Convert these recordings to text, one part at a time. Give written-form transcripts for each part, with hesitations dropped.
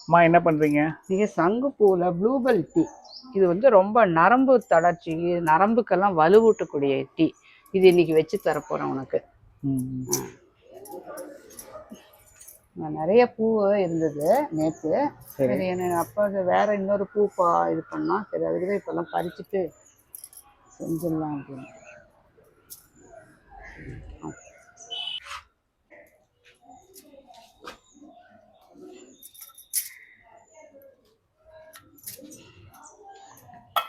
அம்மா என்ன பண்ணுறீங்க? நீங்கள் சங்குப்பூவில் ப்ளூபெல் டீ. இது வந்து ரொம்ப நரம்பு தளர்ச்சி, நரம்புக்கெல்லாம் வலுவூட்டக்கூடிய டீ. இது இன்னைக்கு வச்சு தரப்போகிறேன் உனக்கு. நிறைய பூ இருந்தது நேற்று. சரி, எனக்கு அப்போ வேற இன்னொரு பூ இது பண்ணால் சரி, அதுக்கு தான் இப்போல்லாம் பறிச்சுட்டு செஞ்சிடலாம் அப்படின்னு.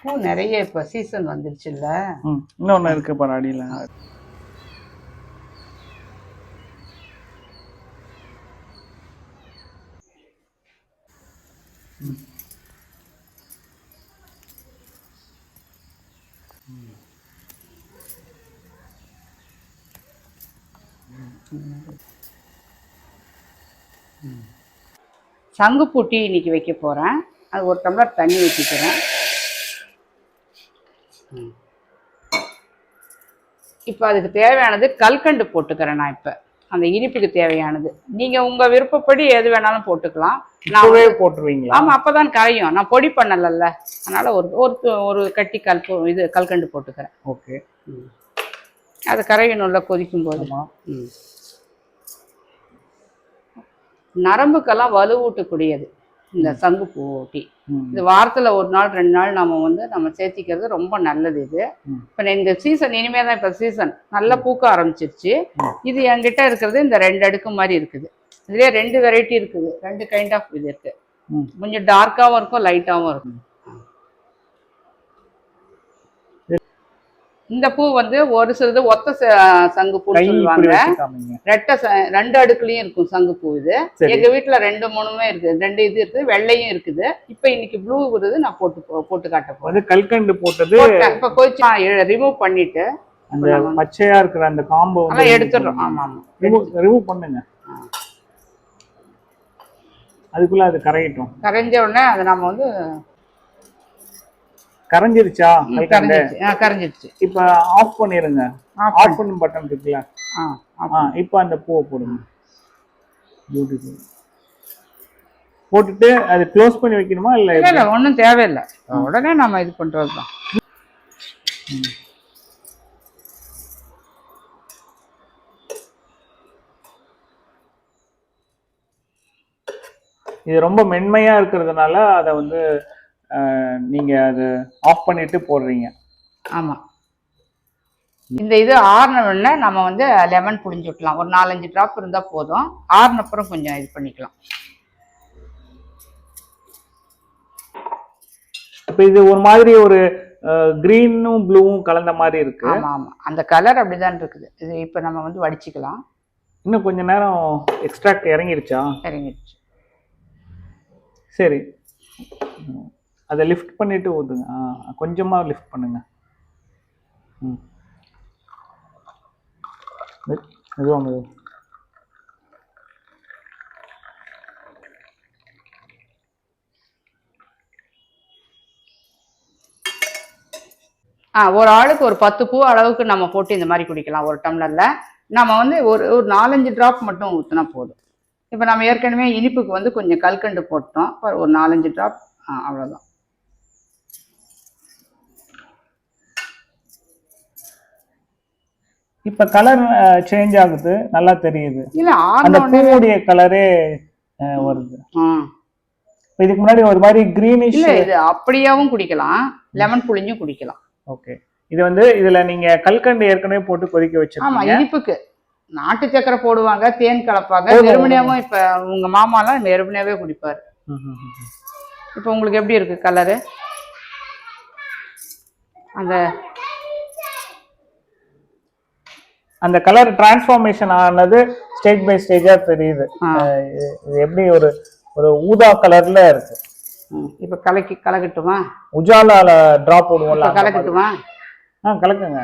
பூ நிறைய இப்போ சீசன் வந்துருச்சுல்ல. இன்னொன்று இருக்கு பாரு அடியில். சங்குப்பூ டீ இன்னைக்கு வைக்க போகிறேன். அது ஒரு டம்ளர் தண்ணி ஊற்றிக்கிறேன். இப்போ அதுக்கு தேவையானது கல்கண்டு போட்டுக்கிறேன். நான் இப்போ அந்த இனிப்புக்கு தேவையானது நீங்கள் உங்கள் விருப்பப்படி எது வேணாலும் போட்டுக்கலாம். நான் போட்டுருவீங்களா? ஆமாம், அப்போ தான் கரையும். நான் பொடி பண்ணலல்ல, அதனால் ஒரு கட்டி கல்கண்டு போட்டுக்கிறேன். ஓகே. அது கரையணும்ல கொதிக்கும் போது. நரம்புக்கெல்லாம் வலுவூட்டக்கூடியது இந்த சங்குப்பூ டீ. இது வாரத்தில் 1 நாள் 2 நாள் நம்ம சேர்த்திக்கிறது ரொம்ப நல்லது. இது இப்போ இந்த சீசன் இனிமே தான், இப்போ சீசன் நல்லா பூக்க ஆரம்பிச்சிருச்சு. இது என்கிட்ட இருக்கிறது இந்த 2 அடுக்கு மாதிரி இருக்குது. இதுலேயே 2 வெரைட்டி இருக்குது, 2 கைண்ட் ஆஃப் இது இருக்கு. கொஞ்சம் டார்க்காகவும் இருக்கும், லைட்டாகவும் இருக்கும். இந்த பூ வந்து ஒரு சிலது ஒத்த சங்குப்பூ சொல்லுவாங்க. ரெட்டை 2 அடுக்குலயும் இருக்கும் சங்குப்பூ. இது எங்க வீட்டுல 2 3 இருக்குது. 2 இது இருக்குது, வெள்ளையும் இருக்குது. இப்ப இன்னைக்கு ப்ளூ வருது, நான் போட்டு காட்ட போறேன். கல்கண்டு போட்டது இப்ப கொஞ்சம் ரிமூவ் பண்ணிட்டு அந்த பச்சையா இருக்கிற அந்த காம்போ எடுத்துடுறோம். ஆமா ஆமா, ரிமூவ் பண்ணுங்க. அதுக்குள்ள அது கரையட்டும். கரைஞ்ச உடனே அதை நம்ம வந்து கரைஞ்சிருச்சா? கரைஞ்சிருச்சு. இப்ப ஆஃப் பண்ணிருங்க. ஆஃப் பண்ணு பட்டன் இருக்குல்ல, இப்ப அந்த பூவை போடுங்க. பியூட்டிஃபுல். போட்டுட்டு அது க்ளோஸ் பண்ணி வைக்கணுமா? இல்ல ஒன்றும் தேவையில்லை, உடனே நம்ம இது பண்றது தான். இது ரொம்ப மென்மையா இருக்கிறதுனால அதை வந்து நீங்க அது ஆஃப் பண்ணிட்டு போடுறீங்க. ஆமா, இந்த இது ஆறுன நம்ம வந்து லெமன் புழிஞ்சு விட்டலாம். ஒரு 4-5 டிராப் இருந்தா போதும். ஆறுனப்புறம் கொஞ்சம் இது பண்ணிக்கலாம். இப்ப இது ஒரு மாதிரி ஒரு கிரீனும் ப்ளூவும் கலந்த மாதிரி இருக்கு. ஆமா ஆமா, அந்த கலர் அப்படிதான் இருக்குது. இது இப்ப நம்ம வந்து வடிச்சுக்கலாம். இன்னும் கொஞ்ச நேரம் எக்ஸ்ட்ராக்ட் இறங்கிடுச்சா? இறங்கிடுச்சு. சரி, அதை லிஃப்ட் பண்ணிட்டு ஊதுங்க. கொஞ்சமா லிஃப்ட் பண்ணுங்க. மெதுவாங்க. ஒரு ஆளுக்கு ஒரு 10 பூ அளவுக்கு நம்ம போட்டு இந்த மாதிரி குடிக்கலாம். ஒரு டம்ளர்ல நம்ம வந்து ஒரு 4-5 டிராப் மட்டும் ஊற்றினா போதும். இப்போ நம்ம ஏற்கனவே இனிப்புக்கு வந்து கொஞ்சம் கல்கண்டு போட்டோம். ஒரு 4-5 டிராப், அவ்வளோதான். இப்ப கலர் சேஞ்ச் ஆகுது, நல்லா தெரியுது. இல்ல, அந்த பூவுடைய கலரே வருது. இதுக்கு முன்னாடி ஒரு மாதிரி கிரீனிஷ். இல்ல, இது அப்படியாவும் குடிக்கலாம், லெமன் புளிஞ்சும் குடிக்கலாம். ஓகே. இது வந்து இதுல நீங்க கல்கண்டு ஏற்கனவே போட்டு கொதிக்க வச்சிருக்கீங்க. ஆமா, இனிப்புக்கு நாட்டு சக்கரை போடுவாங்க, தேன் கலப்பாங்க. வெறுமனையாவும் இப்ப உங்க மாமாலாம் வெறுமனையாவே குடிப்பாரு. இப்ப உங்களுக்கு எப்படி இருக்கு கலரு? அந்த கலர் டிரான்ஸ்ஃபார்மேஷன் ஆனது ஸ்டேஜ் பை ஸ்டேஜா தெரியுது. இது எப்படி ஒரு ஊதா கலர்ல இருக்கு. இப்ப கலக்கட்டுமா? உஜாலால டிராப் போடுவோம்ல, கலக்கட்டுமா? கலக்குங்க.